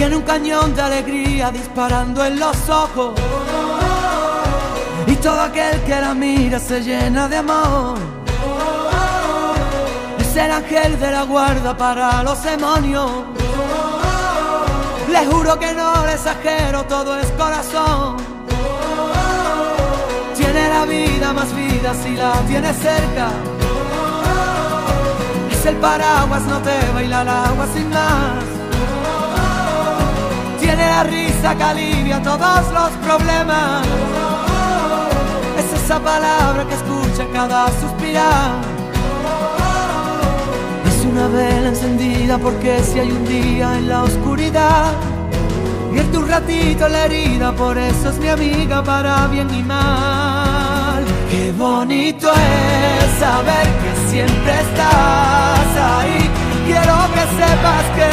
Tiene un cañón de alegría disparando en los ojos, y todo aquel que la mira se llena de amor. Es el ángel de la guarda para los demonios. Le juro que no le exagero, todo es corazón. Tiene la vida más vida si la tienes cerca. Es el paraguas, no te baila el agua sin más. Tiene la risa que alivia todos los problemas. Es esa palabra que escucha cada suspirar. Es una vela encendida porque si hay un día en la oscuridad, vierte un ratito la herida, por eso es mi amiga para bien y mal. Qué bonito es saber que siempre estás ahí. Quiero que sepas que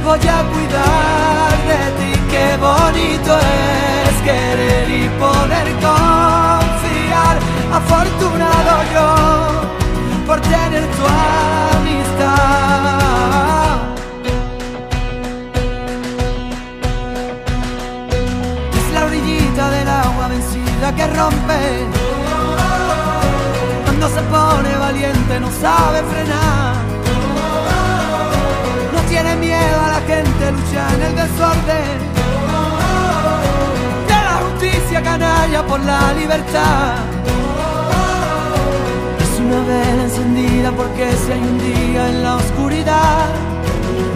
voy a cuidar de ti. Qué bonito es querer y poder confiar. Afortunado yo por tener tu amistad. Es la orillita del agua vencida que rompe. Cuando se pone valiente no sabe frenar. No tiene miedo a la gente, lucha en el desorden. De la justicia canalla por la libertad. Es una vela encendida porque si hay un día en la oscuridad,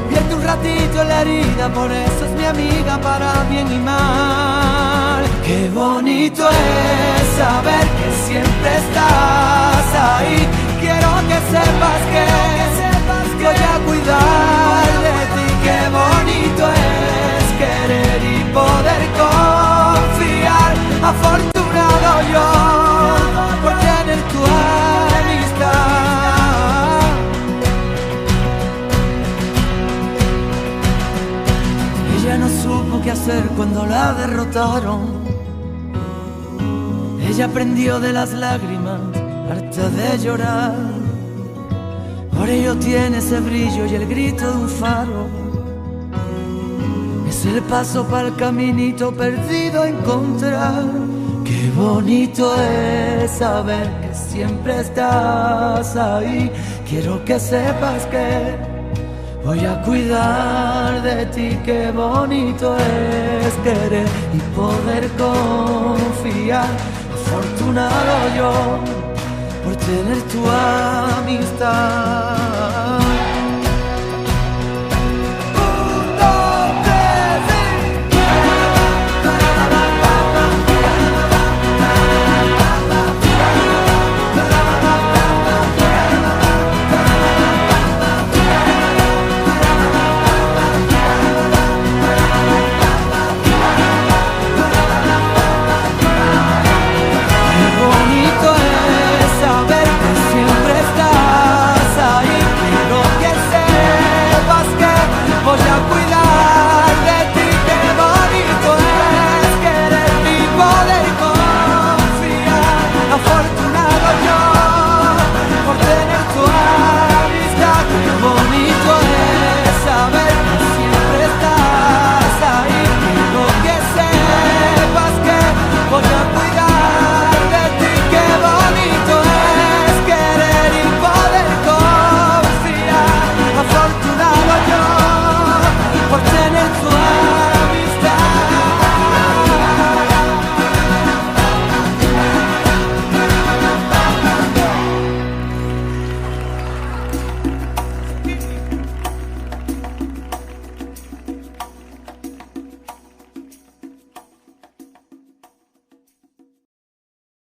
vierte un ratito en la herida, por eso es mi amiga para bien y mal. Qué bonito es saber que siempre estás ahí. Quiero que sepas que voy a cuidar de ti. Qué bonito es querer y poder confiar. Afortunado yo por tener tu amistad. Ella no supo qué hacer cuando la derrotaron. Ella aprendió de las lágrimas, harta de llorar. Por ello tiene ese brillo y el grito de un faro. Es el paso para el caminito perdido a encontrar. Qué bonito es saber que siempre estás ahí. Quiero que sepas que voy a cuidar de ti. Qué bonito es querer y poder confiar. Afortunado yo por tener tu amistad.